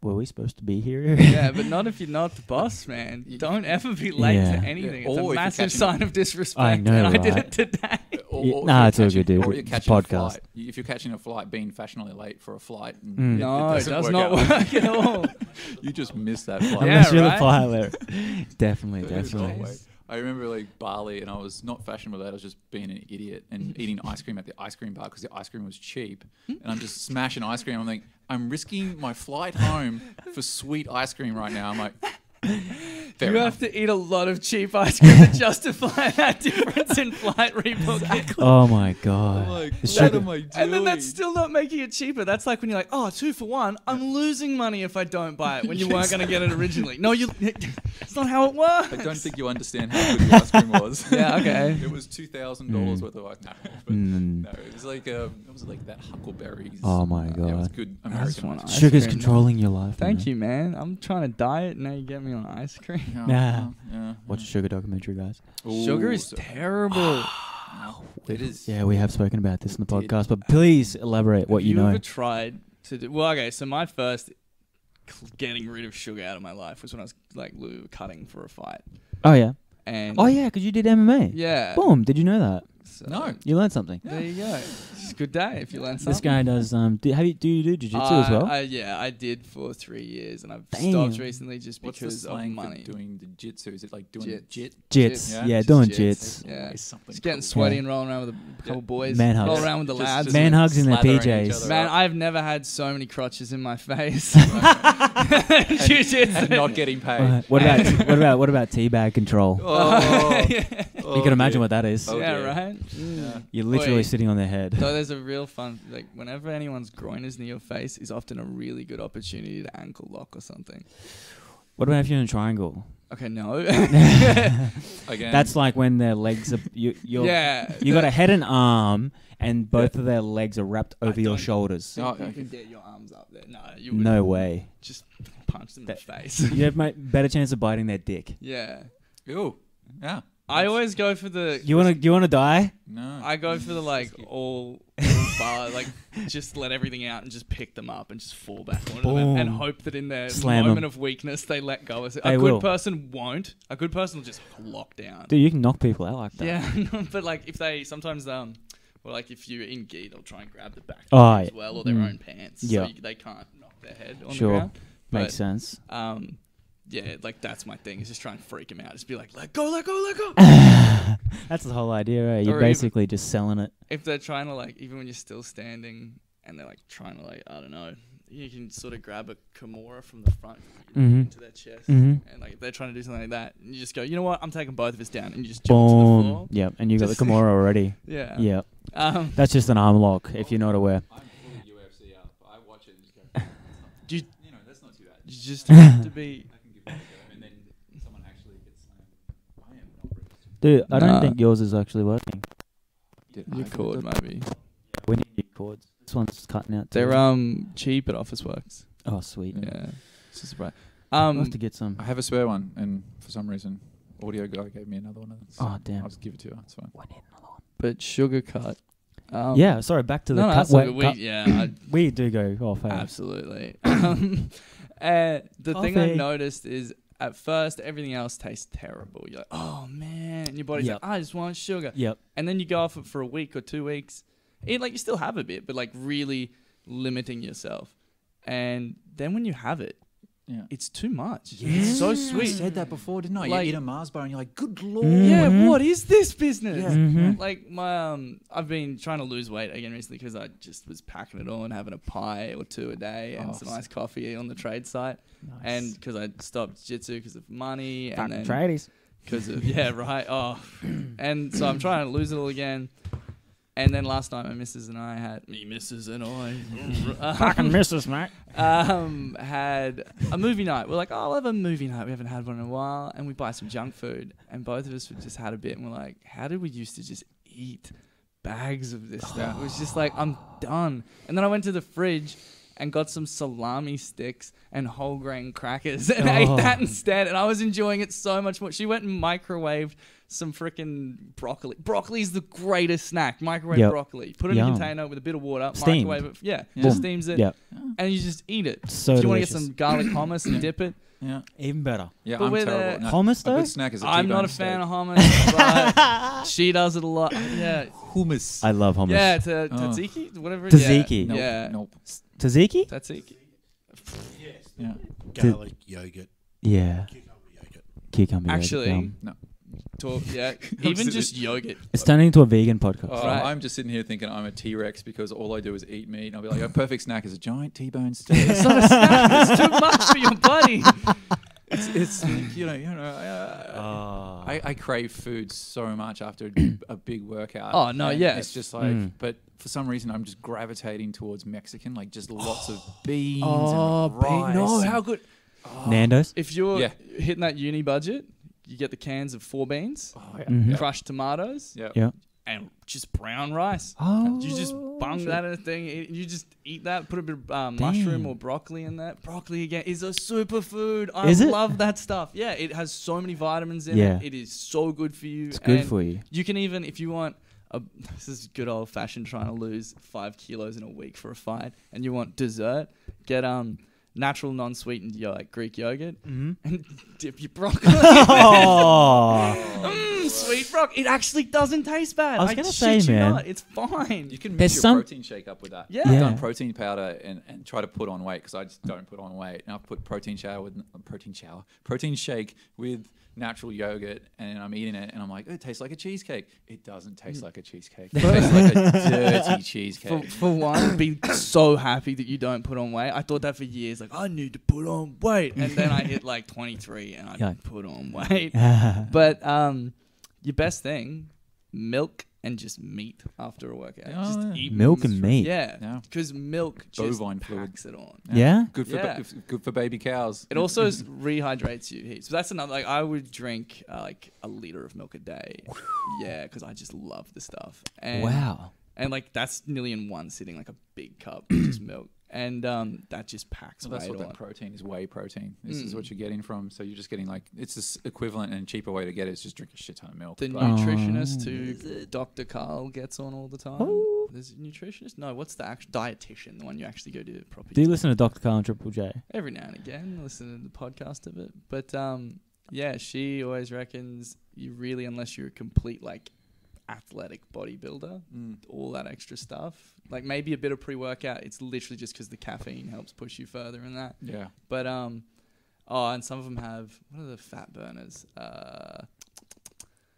Were we supposed to be here? Yeah, but not if you're not the boss, man. Don't ever be late Yeah. to anything. Yeah. It's Or if a you're massive catching sign of disrespect. I know, and I did right? it today. Or Nah, if it's all you're good, dude. Or you're It's a catching a podcast. flight. If you're catching a flight, being fashionably late for a flight. No, it does work not out. work at all. You just missed that flight. Yeah, Unless you're right? the pilot. Definitely, There's no definitely. way. I remember like Bali, and I was not fashionable late. I was just being an idiot and eating ice cream at the ice cream bar because the ice cream was cheap. And I'm just smashing ice cream. I'm like, I'm risking my flight home for sweet ice cream right now. I'm like, fair You enough. have to eat a lot of cheap ice cream to justify that difference in flight rebooking. Oh my god. I'm like, The what sugar- am I doing? And then that's still not making it cheaper. That's like when you're like, oh, 2 for 1. I'm losing money if I don't buy it when you weren't going to get it originally. No, it's not how it works. I don't think you understand how good the ice cream was. Yeah, okay. It was $2,000 worth of ice cream. But Mm. no, it was like what was it like that Huckleberries? Oh my Yeah, it was God. good just American want ice ice Sugar's cream, controlling your life. Thank man. you, man. I'm trying to diet. Now you get me on ice cream. cream. Nah. Yeah. Watch a sugar documentary, guys. Sugar Ooh, is so- terrible. It is. Yeah, we have spoken about this in the Did- podcast, but please elaborate what Have you you know. ever tried to do... Well, okay, so my first getting rid of sugar out of my life was when I was like cutting for a fight. Oh yeah. And Oh yeah, because you did MMA. yeah. Boom. Did you know that? So No. You learned something. there you go. It's a good day if you learn something. This guy does. Do you do jiu-jitsu as well? I did for 3 years, and I've Damn. stopped recently just What's the because of slang money. for doing the jitsu? Is it like doing Jits. jit? Jits. Yeah. Yeah, Just doing jits. jits. Yeah. It's something Just getting cool. sweaty Yeah. and rolling around with a couple boys. Man hugs. Roll around with the Just- lads. just Man hugs in their slathering each PJs. other Man, up. I've never had so many crotches in my face. and Jiu-jitsu. not getting paid. What about teabag control? Oh, You can imagine what that is. Oh, yeah, dear. right? Yeah. You're literally Wait. sitting on their head. So there's a real fun, like, whenever anyone's groin is near your face is often a really good opportunity to ankle lock or something. What about if you're in a triangle? Okay, no. Again. That's like when their legs are you're yeah. you got a head and arm, and both of their legs are wrapped over your shoulders. Oh, You okay. can get your arms up there. No, you would No way. just punch them in the face. You have better chance of biting their dick. Yeah. Ew. Yeah. I always go for the. You wanna die? No. I go for the like all bar, like just let everything out and just pick them up and just fall back onto them and Boom. hope that in their Slam moment 'em. of weakness they let go. A They good will. person won't. A good person will just lock down. Dude, you can knock people out like that. Yeah, but like if they sometimes well, like if you're in gi, they'll try and grab the back Oh, as yeah. well or their Mm. own pants, Yeah. so they can't knock their head on Sure. the ground. Makes But, sense. Yeah, like that's my thing. Is just try and freak them out. Just be like, let go, let go, let go. That's the whole idea, right? You're Or even- basically just selling it. If they're trying to like, even when you're still standing and they're like trying to like, I don't know, you can sort of grab a Kimura from the front Mhm. into their chest, Mhm. and like if they're trying to do something like that, and you just go, you know what, I'm taking both of us down, and you just jump to the Boom. floor. Yep. And you got the Just- Kimura already. Yeah. Yeah. That's That's just an arm lock if you're not aware. I'm fully UFC up. I watch it and just go, You- you know, that's not too bad. you just have to be. I can give that a go. And then someone actually gets slammed. I am not bruised. Dude, I Nah. don't think yours is actually working. Your cord, maybe. We need new cords. This one's cutting out. They're too. cheap at Officeworks. Oh, sweet. Yeah. It's just right. I'll have to get some. I have a spare one, and for some reason, audio guy gave me another one. So Oh, damn. I'll just give it to you. It's fine. We need another one. But sugar cut. Yeah, sorry, back to the no, cut. that's wait, we, cut- yeah, we do go off. Hey. absolutely. The thing I Coffee. noticed is at first everything else tastes terrible. You're like, oh man, and your body's Yep. like, I just want sugar. Yep. And then you go off it for a week or 2 weeks. Like you still have a bit, but like really limiting yourself. And then when you have it, Yeah. it's too much. It's so I sweet. said that before, didn't I? Like- You eat a Mars bar and you're like, good lord. Yeah, Mhm. what is this business? Yeah. Mhm. Like my I've been trying to lose weight again recently because I just was packing it on, having a pie or two a day and Oh, some iced coffee on the trade site, and because I stopped jiu-jitsu because of money and then tradies. because of and so I'm trying to lose it all again. And then last night, my missus and I had Fucking missus, mate. had a movie night. We're like, oh, I'll have a movie night. We haven't had one in a while, and we buy some junk food. And both of us just had a bit, and we're like, how did we used to just eat bags of this stuff? It was just like, I'm done. And then I went to the fridge and got some salami sticks and whole grain crackers and ate that instead. And I was enjoying it so much more. She went and microwaved some freaking broccoli. Broccoli's the greatest snack. Microwave Yep. broccoli. Put it in Yum. a container with a bit of water. Steamed. Microwave it. Yeah. Yeah. Just steams it. Yep. And you just eat it. So if you want to delicious. get some garlic hummus and dip it. Yeah. Even better. Yeah, But I'm with terrible. a- Hummus, A though? good snack is a I'm not a T-bone fan steak. of hummus, but she does it a lot. Yeah. Hummus. I love hummus. Yeah, Oh. tzatziki, whatever. Tzatziki. Nope. Yeah. Nope. Tzatziki? Tzatziki. Yeah. Garlic, yogurt, Yeah. cucumber yogurt. Cucumber. Actually, yum. Yeah. Even just yogurt. It's turning into a vegan podcast. Oh, Right. I'm just sitting here thinking I'm a T-Rex because all I do is eat meat. And I'll be like, a perfect snack is a giant T-bone steak. It's not a snack. It's too much for your body. it's I crave food so much after a big workout. Oh, no, And yes. It's just like, Mm. but for some reason I'm just gravitating towards Mexican, like just lots of beans Oh, and rice. no, and- how good. Nando's? If you're Yeah. hitting that uni budget, you get the cans of 4 beans, Oh, yeah. Mhm. crushed tomatoes, Yeah. Yeah. and just brown rice. Oh. You just bung that in a thing. You just eat that. Put a bit of mushroom or broccoli in that. Broccoli again is a superfood. I Is it? love that stuff. Yeah, it has so many vitamins in Yeah. it. It is so good for you. It's good And for you. You can even, if you want, this is good old fashioned trying to lose 5 kilos in a week for a fight, and you want dessert, get natural non-sweetened Greek yogurt Mm-hmm. and dip your broccoli. Oh. sweet rock. It actually doesn't taste bad. I was gonna shit say, you man. not, it's fine. You can There's mix your some- protein shake up with that. Yeah. I've Yeah. done protein powder and try to put on weight because I just don't put on weight. And I've put protein shake with natural yogurt, and I'm eating it, and I'm like, oh, it tastes like a cheesecake. It doesn't taste like a cheesecake. It tastes like a dirty cheesecake. For one, be so happy that you don't put on weight. I thought that for years. Like, I need to put on weight. And then I hit like 23 and I Yeah. put on weight. But your best thing, milk and just meat after a workout. Oh, Just yeah. eat Milk and meat. Yeah, Yeah. because milk just Bovine fluid. packs it on. Yeah? Good for Yeah. good for baby cows. It also rehydrates you heaps. So that's another. Like, I would drink like a liter of milk a day. Yeah, because I just love the stuff. And, Wow. And like that's nearly in one sitting, like a big cup of just milk, and that just packs Well, that's weight what on. that protein is. Whey protein. This is what you're getting from. So you're just getting like it's this equivalent and cheaper way to get it is just drink a shit ton of milk. The But nutritionist who Dr. Carl gets on all the time. Oh. There's a nutritionist? No, what's the actual dietitian? The one you actually go to properly. Do you listen to Dr. Carl and Triple J? Every now and again, I listen to the podcast of it. But yeah, she always reckons you really, unless you're a complete like athletic bodybuilder, all that extra stuff, like maybe a bit of pre-workout, it's literally just because the caffeine helps push you further in that. yeah. But and some of them have, what are the fat burners?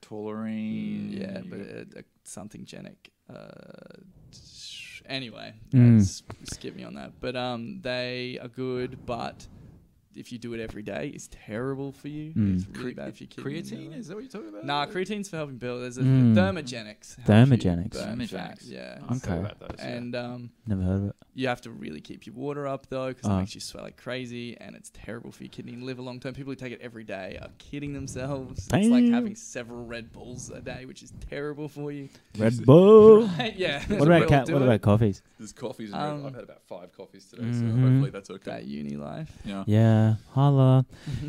Taurine. Yeah, but something genic. Anyway, skip me on that. But they are good, but if you do it every day, it's terrible for you. It's really bad for your kidneys. Creatine? Is that what you're talking about? Nah, creatine's for helping build. There's a thermogenics. helps you Thermogenics. burn fat, Thermogenics. yeah. I've heard Okay. about those, yeah. And Never heard of it. you have to really keep your water up though, because it makes you sweat like crazy, and it's terrible for your kidney and liver long term. People who take it every day are kidding themselves. It's like Damn. having several Red Bulls a day, which is terrible for you. Red Bull. Right? Yeah. What about coffees? There's coffees. Um, I've had about 5 coffees today, so hopefully that's okay. That uni life? Yeah. Yeah, holla.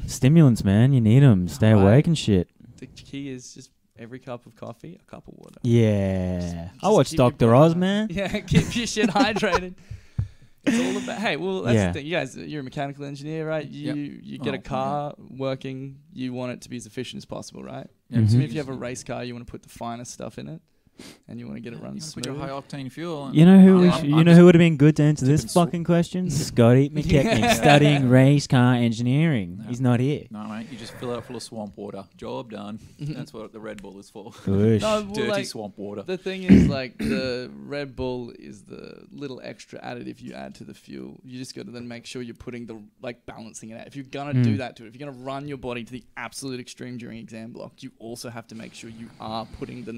Stimulants, man. You need them. Stay Right. awake and shit. The key is just every cup of coffee, a cup of water. Yeah. I Just watch keep your Dr. body Oz, hydrated. man. Yeah, keep your shit hydrated. It's all about. Hey, well, that's Yeah. the thing. You guys, you're a mechanical engineer, right? You get a car working. You want it to be as efficient as possible, right? Yeah, Mhm. So if you have a race car, you want to put the finest stuff in it, and you want to get it run You want to smooth. put your high octane fuel. You know who? I'm You know just who would have been good to answer this dipping salt. fucking question? Scotty McKechnie, Yeah. studying race car engineering. Yeah. He's not here. No, mate. You just fill it up full of swamp water. Job done. That's what the Red Bull is for. Goosh. No, well, Dirty like, swamp water. the thing is, like, the Red Bull is the little extra additive you add to the fuel. You just got to then make sure you're putting the, like, balancing it out. If you're going to do that to it, if you're going to run your body to the absolute extreme during exam block, you also have to make sure you are putting the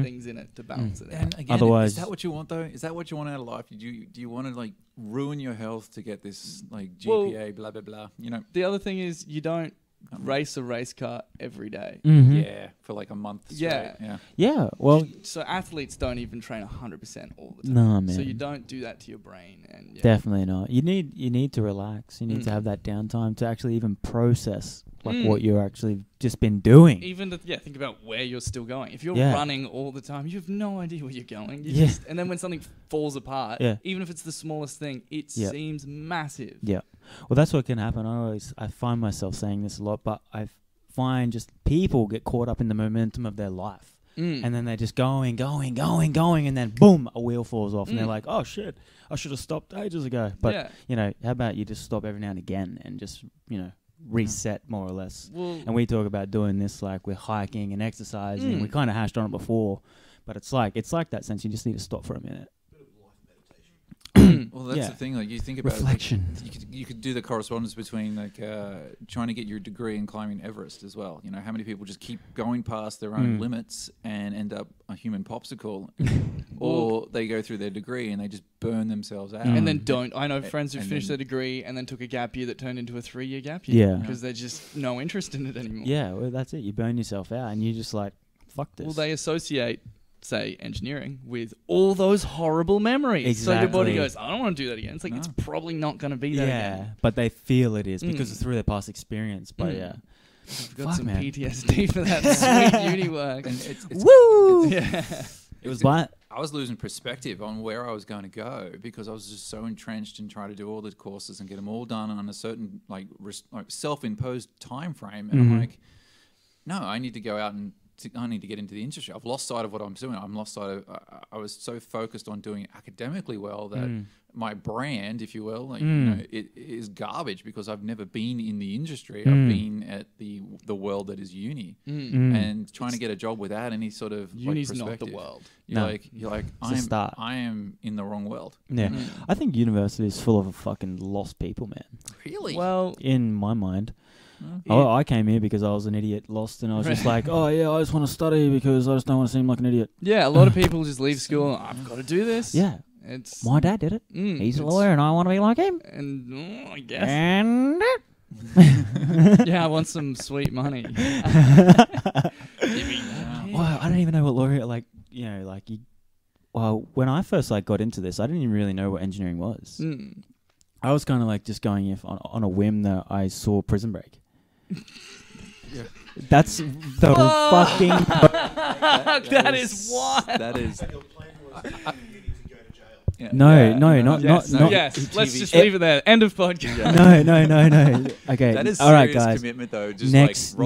things in it to balance it out. And again, Otherwise- is that what you want though? Is that what you want out of life? Do you want to like ruin your health to get this like GPA, blah blah blah? You know, The other thing is you don't race a race car every day. Mhm. yeah, for like a month. Yeah. straight, yeah. Yeah. Well, So athletes don't even train 100% all the time. no, man. So you don't do that to your brain. And yeah. Definitely not. You need to relax. You need to have that downtime to actually even process like what you're actually just been doing. Even think about where you're still going. If you're Yeah. running all the time, you have no idea where you're going. You Yeah. just, and then when something falls apart, Yeah. even if it's the smallest thing, it Yeah. seems massive. Yeah. Well, that's what can happen. I find myself saying this a lot, but I find just people get caught up in the momentum of their life. And then they're just going, and then boom, a wheel falls off, and they're like, "Oh shit, I should have stopped ages ago." But Yeah. you know, how about you just stop every now and again and just reset more or less. Well, And we talk about doing this like with hiking and exercising. We kind of hashed on it before, but it's like that sense. You just need to stop for a minute. Well, that's Yeah. the thing. Like you think about Reflection. it, like, you could do the correspondence between like trying to get your degree in climbing Everest as well. You know, how many people just keep going past their own limits and end up a human popsicle, or they go through their degree and they just burn themselves out. and then don't. I know friends who and finished then- their degree and then took a gap year that turned into a 3-year gap year. Yeah. Because they're just no interest in it anymore. Yeah, well, that's it. You burn yourself out, and you just like, fuck this. Well, they associate, say, engineering with all those horrible memories. So your body Exactly. goes, I don't want to do that again. It's like, it's probably not going to be that yeah, again. but they feel it is because it's through their past experience. But yeah, I've got Fuck, some man. PTSD for that sweet uni work. And it's woo! Yeah. It was But I was losing perspective on where I was going to go because I was just so entrenched in trying to do all the courses and get them all done on a certain like self-imposed time frame. And I'm like, no, I need to go out and I need to get into the industry. I've lost sight of what I'm doing. I'm lost sight of. I was so focused on doing academically well that my brand, if you will, like, you know, it is garbage because I've never been in the industry. I've been at the world that is uni, and trying to get a job without any sort of Uni's like, not the perspective. world. You're like I am in the wrong world. Yeah. I think university is full of fucking lost people, man. Really? Well, In my mind. I came here because I was an idiot, lost, and I was just like, oh yeah, I just want to study because I just don't want to seem like an idiot. yeah, a lot of people just leave school. I've got to do this. Yeah. It's My dad did it. He's a it's- lawyer, and I want to be like him. And I guess. And Yeah, I want some sweet money. well, I don't even know what lawyer Well, when I first got into this, I didn't even really know what engineering was. I was kind of just going on a whim that I saw Prison Break. Yeah. That's the fucking. That is why. That is. Your plan was you needed to go to jail. Yeah. No, not. Yes, let's just leave it there. End of podcast. No. Okay. That is all right, serious guys. commitment, though. Just Next-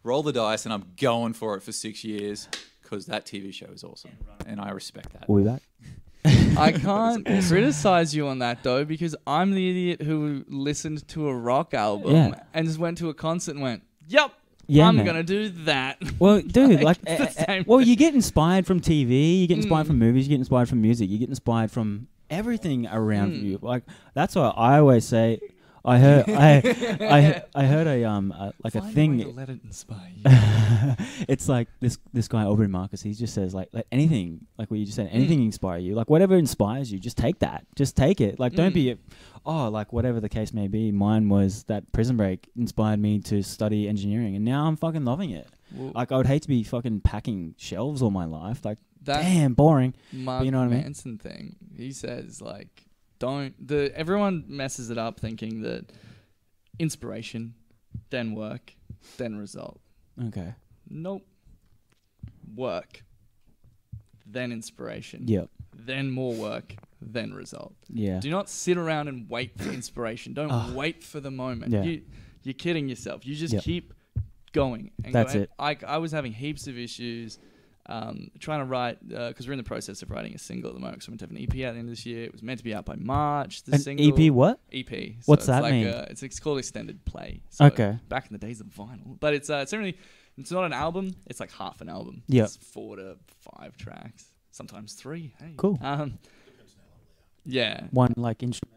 roll the dice, and I'm going for it for 6 years because that TV show is awesome, and I respect that. We'll be back. I can't criticize you on that though, because I'm the idiot who listened to a rock album and just went to a concert and went, "Yep, Yeah, I'm man. gonna do that." Well, dude, it's the same well, you get inspired from TV, you get inspired from movies, you get inspired from music, you get inspired from everything around you. Like that's why I always say, I heard a a thing. To let it inspire you. It's like this guy Aubrey Marcus. He just says like anything, like what you just said, anything inspire you. Like whatever inspires you, just take that. Just take it. Like don't be, like whatever the case may be. Mine was that Prison Break inspired me to study engineering, and now I'm fucking loving it. Well, Like I would hate to be fucking packing shelves all my life. Like that damn boring. Mark you know what I mean? Manson thing. He says like, everyone messes it up thinking that inspiration, then work, then result. Okay. Nope. Work, then inspiration. Yep. Then more work, then result. Yeah. Do not sit around and wait for inspiration. Don't wait for the moment. Yeah. You're kidding yourself. You just Yep. keep going. And That's going. it. I was having heaps of issues trying to write, because we're in the process of writing a single at the moment. So we're meant to have an EP at the end of this year. It was meant to be out by March. The An single, EP what? EP. So What's it's that like mean? It's called extended play. So Okay. Back in the days of vinyl, but it's not an album. It's like half an album. Yep. It's 4 to 5 tracks, sometimes 3. Hey. Cool. Yeah. One like instrument.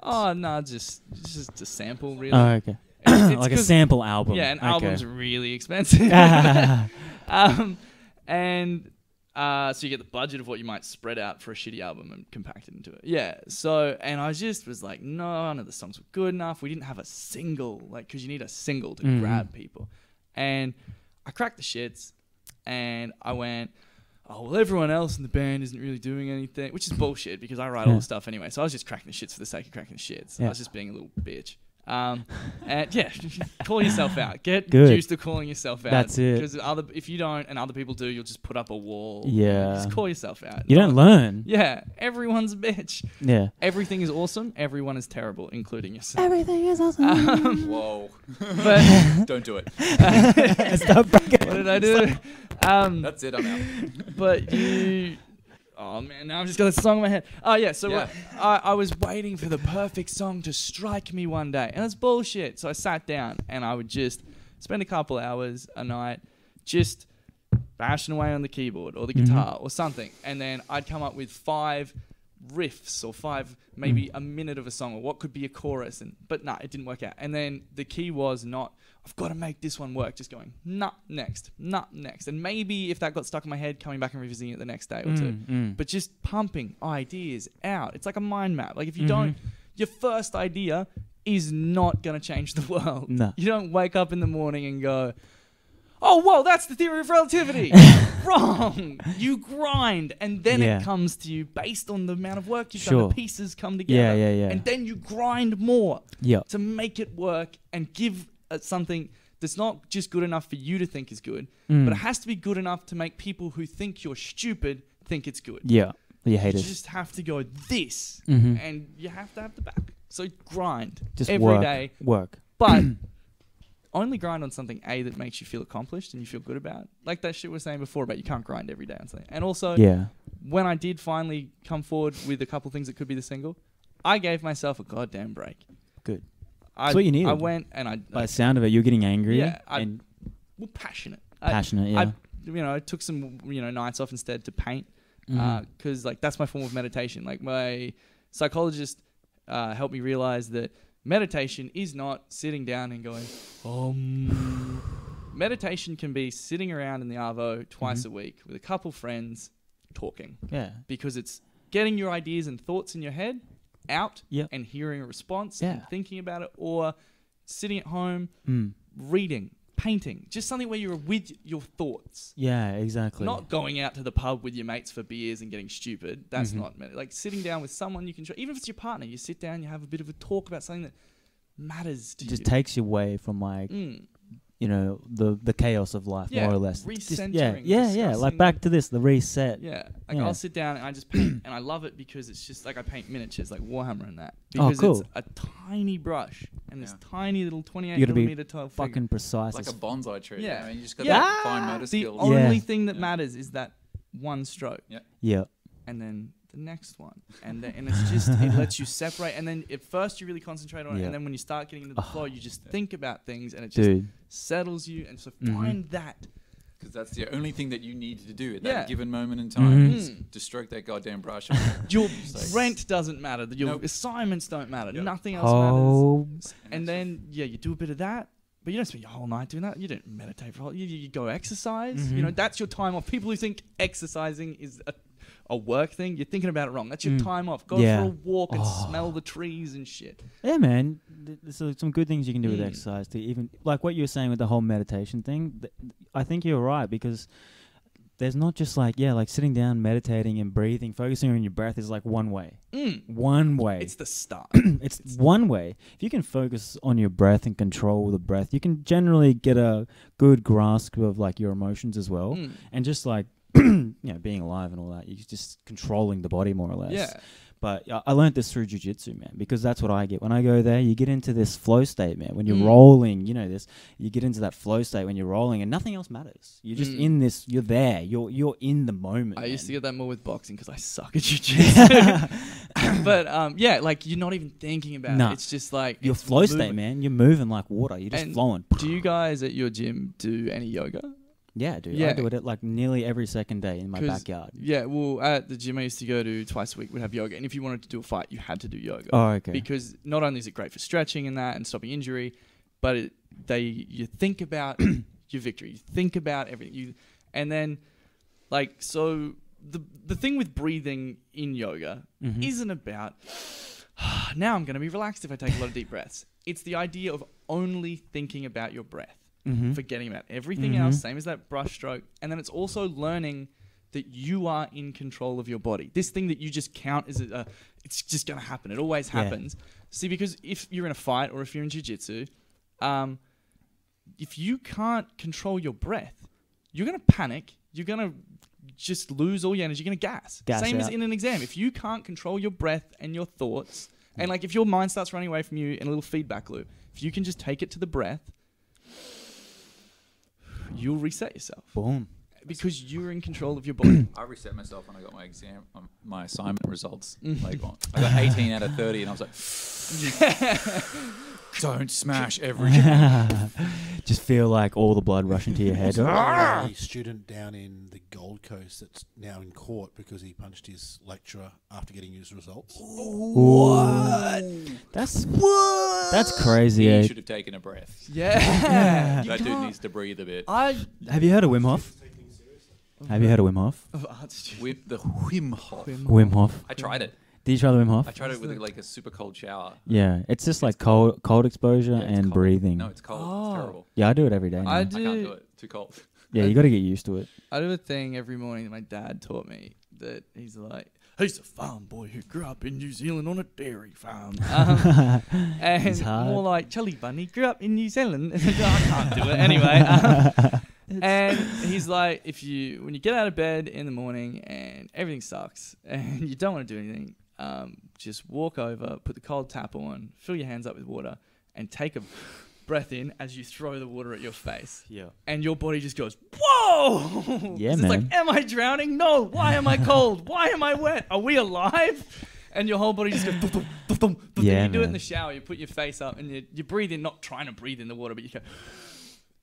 Oh no, just a sample really. Oh, okay. It's Like a 'cause- sample album. Yeah, an okay. album's really expensive. So you get the budget of what you might spread out for a shitty album and compact it into it. Yeah. So, and I just was like, none of the songs were good enough. We didn't have a single, because you need a single to grab people. And I cracked the shits, and I went, oh, well, everyone else in the band isn't really doing anything, which is bullshit because I write all the stuff anyway. So I was just cracking the shits for the sake of cracking the shits. Yeah. I was just being a little bitch. And yeah, call yourself out. Get Good. used to calling yourself out. That's it. Because if you don't and other people do, you'll just put up a wall. Yeah. Just call yourself out. You don't learn. Yeah. Everyone's a bitch. Yeah. Everything is awesome. Everyone is terrible, including yourself. Everything is awesome. Whoa. But Don't do it. Stop breaking. what did I do? That's it. I'm out. But you... Oh, man, now I've just got a song in my head. Oh, yeah, so Yeah. I was waiting for the perfect song to strike me one day, and it's bullshit. So I sat down, and I would just spend a couple hours a night just bashing away on the keyboard or the guitar or something, and then I'd come up with 5 riffs or 5, maybe a minute of a song or what could be a chorus, but it didn't work out. And then the key was not, I've got to make this one work, just going, next. And maybe if that got stuck in my head, coming back and revisiting it the next day or two. But just pumping ideas out. It's like a mind map. Like if you don't, your first idea is not going to change the world. No. You don't wake up in the morning and go, oh, whoa, that's the theory of relativity. Wrong. You grind, and then it comes to you based on the amount of work you've done. The pieces come together. Yeah. And then you grind more Yeah. to make it work and give something that's not just good enough for you to think is good, but it has to be good enough to make people who think you're stupid think it's good. Yeah. You You haters. just have to go this, and you have to have the back. So grind Just every work. day. Work. But only grind on something that makes you feel accomplished and you feel good about. Like that shit we were saying before about you can't grind every day on something. And also, when I did finally come forward with a couple things that could be the single, I gave myself a goddamn break. Good. That's what you needed. I went and by the sound of it, you're getting angry. Yeah. Passionate. I took some nights off instead to paint because like that's my form of meditation. Like my psychologist helped me realize that meditation is not sitting down and going meditation can be sitting around in the arvo twice a week with a couple friends talking. Yeah. Because it's getting your ideas and thoughts in your head out and hearing a response and thinking about it, or sitting at home reading, painting, just something where you're with your thoughts. Yeah, exactly. Not going out to the pub with your mates for beers and getting stupid. That's not like sitting down with someone you can even if it's your partner, you sit down, you have a bit of a talk about something that matters to you. Just takes you away from like the chaos of life, more or less. Recentering. Like back to the reset. Yeah. I'll sit down and I just paint and I love it because it's just like I paint miniatures like Warhammer and that. Because it's a tiny brush and this tiny little 28mm tile fucking precise. Like a bonsai tree. Yeah. I mean, you just got that fine motor skills. The only thing that matters is that one stroke. Yeah. And then the next one. And it's just, it lets you separate. And then at first you really concentrate on it. And then when you start getting into the flow, you just think about things and it just settles you. And so find that. Because that's the only thing that you need to do at that given moment in time is to stroke that goddamn brush. Your rent doesn't matter. Your assignments don't matter. Nothing else matters. And then, you do a bit of that. But you don't spend your whole night doing that. You don't meditate for a whole... You go exercise. That's your time off. People who think exercising is a work thing, you're thinking about it wrong. That's your time off. Go for a walk and smell the trees and shit. Yeah, man. There's some good things you can do with exercise. To even like what you were saying with the whole meditation thing. I think you're right because there's not just like sitting down, meditating and breathing, focusing on your breath is like one way. One way. It's the start. it's one way. If you can focus on your breath and control the breath, you can generally get a good grasp of like your emotions as well, and just like being alive and all that. You're just controlling the body more or less. Yeah. But I learned this through jiu-jitsu, man, because that's what I get. When I go there, you get into this flow state, man. When you're rolling, you get into that flow state when you're rolling and nothing else matters. You're just in this, you're there. You're in the moment, I used to get that more with boxing because I suck at jiu-jitsu. But, like you're not even thinking about it. It's just like... Your flow state, man. You're moving like water. You're just flowing. Do you guys at your gym do any yoga? Yeah, dude. I do it like nearly every second day in my backyard. Yeah, well, at the gym I used to go to twice a week, we'd have yoga. And if you wanted to do a fight, you had to do yoga. Oh, okay. Because not only is it great for stretching and that and stopping injury, but you think about your victory. You think about everything. And then, like, so the thing with breathing in yoga isn't about, now I'm going to be relaxed if I take a lot of deep breaths. It's the idea of only thinking about your breath. Forgetting about everything else, same as that brush stroke. And then it's also learning that you are in control of your body. This thing that you just count as it's just going to happen. It always happens. See, because if you're in a fight or if you're in jiu-jitsu, if you can't control your breath, you're going to panic. You're going to just lose all your energy. You're going to gas same as in an exam. If you can't control your breath and your thoughts, and like if your mind starts running away from you in a little feedback loop, if you can just take it to the breath, you'll reset yourself. Boom. Because you're in control of your body. I reset myself when I got my exam, my assignment results. Like I got 18 out of 30, and I was like, "Don't smash everything." Just feel like all the blood rushing to your head. A student down in the Gold Coast that's now in court because he punched his lecturer after getting his results. What? That's crazy. He should have taken a breath. Yeah. That dude needs to breathe a bit. Have you heard of Wim Hof? Have you heard of Wim Hof? The Wim Hof. Wim Hof. I tried it. Did you try the Wim Hof? I tried it with like a super cold shower. Yeah, it's just like cold exposure and cold. breathing. No, it's cold. It's terrible. Yeah, I do it every day now. I can't do it. Too cold. Yeah, you got to get used to it. I do a thing every morning that my dad taught me that he's like, he's a farm boy who grew up in New Zealand on a dairy farm. And more like Charlie Bunny grew up in New Zealand. I can't do it anyway. And he's like, when you get out of bed in the morning and everything sucks and you don't want to do anything, just walk over, put the cold tap on, fill your hands up with water, and take a breath in as you throw the water at your face. Yeah. And your body just goes, whoa! Yeah, It's man. like, am I drowning? No. Why am I cold? Why am I wet? Are we alive? And your whole body just goes, dum, dum, dum, dum, dum. Yeah, You do it in man. the shower. You put your face up and you breathe in, not trying to breathe in the water, but you go,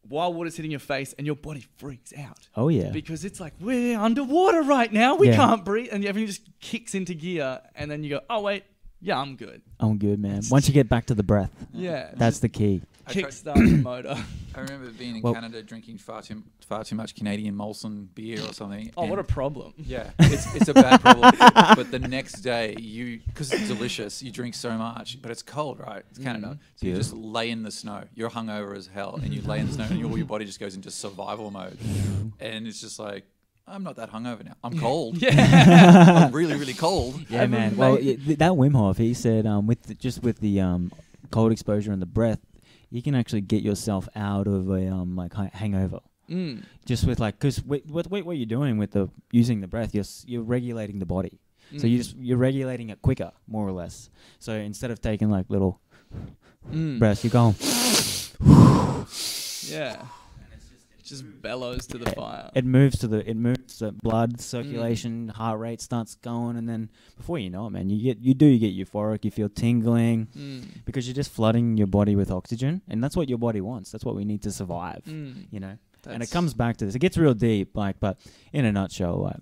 while water's hitting your face, and your body freaks out. Oh, yeah. Because it's like, we're underwater right now. We Yeah. can't breathe. And everything just kicks into gear. And then you go, oh, wait. Yeah, I'm good. I'm good, man. Once you get back to the breath, Yeah. that's the key. Kickstart the motor. I remember being in Well- Canada drinking far too much Canadian Molson beer or something. Oh, what a and- problem. Yeah, it's a bad problem. But the next day, because it's delicious, you drink so much, but it's cold, right? It's Canada. So you Yeah. just lay in the snow. You're hungover as hell, and you lay in the snow, and all your body just goes into survival mode. And it's just like, I'm not that hungover now. I'm cold. Yeah. I'm really, really cold. Yeah, I've man. made- Well, that Wim Hof, he said, with the cold exposure and the breath, you can actually get yourself out of a hangover. Mm. Just with because what you're doing with using the breath, you're regulating the body. So you're regulating it quicker, more or less. So instead of taking like little breaths, you're going. Yeah. Just bellows to the fire. It moves the blood circulation, heart rate starts going, and then before you know it, man, you get euphoric, you feel tingling because you're just flooding your body with oxygen, and that's what your body wants. That's what we need to survive, you know. And it comes back to this. It gets real deep, but in a nutshell,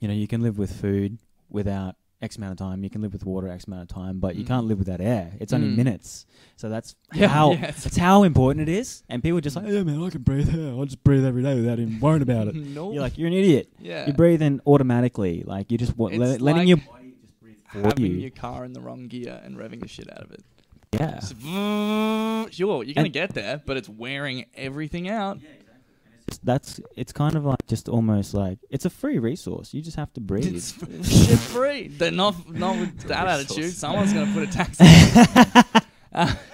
you can live with food without X amount of time. You can live with water X amount of time, but you can't live without air. It's only minutes. So that's that's how important it is. And people are just like, yeah, man, I can breathe. I'll just breathe every day without even worrying about it. No. You're like, you're an idiot. Yeah. You breathe in automatically. Like you just letting like your body just breathe for having you. your car in the wrong gear and revving the shit out of it. Yeah. Sure, you're going to get there, but it's wearing everything out. It's kind of like just almost like it's a free resource. You just have to breathe. It's shit free. They're not with that attitude. Someone's going to put a tax on it.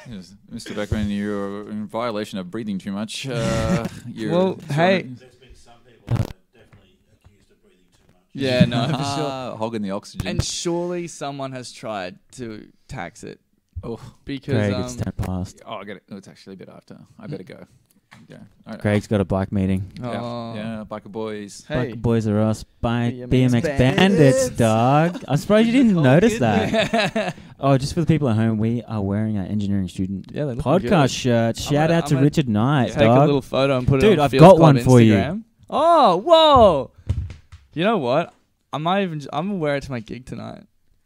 Yes, Mr. Beckman, you're in violation of breathing too much. Well, hey. There's been some people that are definitely accused of breathing too much. Yeah, no, for sure. Hogging the oxygen. And surely someone has tried to tax it. Oh, Because Craig, it's 10 past. I get it. It's actually a bit after. I better go. Yeah. Craig's got a bike meeting. Yeah, Biker Boys. Hey. Biker Boys are us. BMX BMX Bandits. Bandits, dog. I'm surprised you didn't Cool notice kid. that. Oh, just for the people at home, we are wearing our engineering student Yeah, they look podcast good. shirt. Shout out I'm to gonna Richard Knight, Take a dog. little photo and put Dude, it on I've Fields got Club one for you. Instagram. Oh, whoa. You know what? I'm going to wear it to my gig tonight.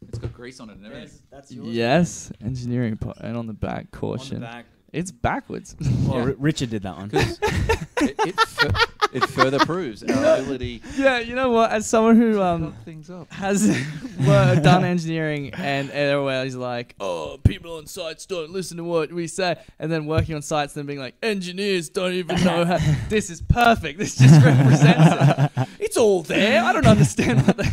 It's got grease on it and everything. That's Yes, engineering and on the back, caution. It's backwards. Well, Yeah. Richard did that one. It further proves our ability Yeah, you know what? As someone who to fuck things up. has done engineering and everywhere he's like, oh, people on sites don't listen to what we say, and then working on sites and being like, engineers don't even know how. This is perfect. This just represents it. It's all there. I don't understand what they.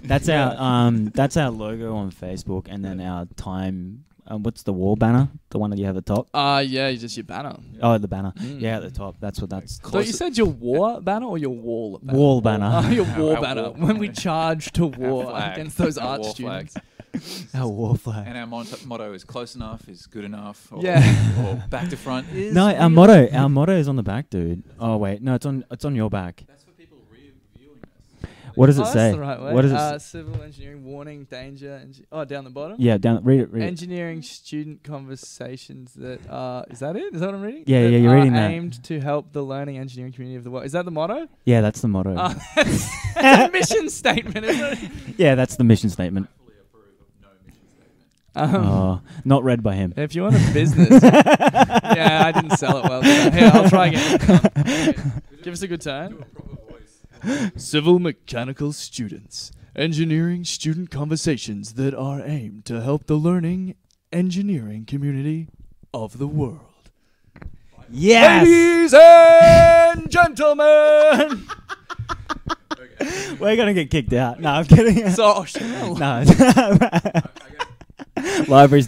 That's our logo on Facebook, and then our time. What's the wall banner? The one that you have at the top? Yeah, just your banner. Oh, the banner. Yeah, at the top. That's what that's. So you said your war banner or your wall banner? Wall banner. Oh, your war Our banner. war When we banner. charge to war flag. against those Our art war students. Our wall flag. And our motto is close enough, is good enough, or, Yeah. or back to front is. No, our really- motto is on the back, dude. Oh wait, no, it's on your back. That's for people reviewing this. What does it That's say? the right way. What does it? S- Civil engineering warning, danger. Down the bottom. yeah, down. Read it. Engineering student conversations that is that it? Is that what I'm reading? Yeah, That yeah, you're are reading that. aimed to help the learning engineering community of the world. Is that the motto? Yeah, that's the motto. That's a mission statement, isn't it? Yeah, that's the mission statement. Fully approve of no mission statement. Oh, not read by him. If you want a business, yeah, I didn't sell it well. Did I? Here, I'll try again. Give us a good turn. Civil mechanical students. Engineering student conversations that are aimed to help the learning engineering community of the world. Yes. Ladies and gentlemen. We're gonna get kicked out. No, I'm kidding. So, oh, shit. No. Library's not.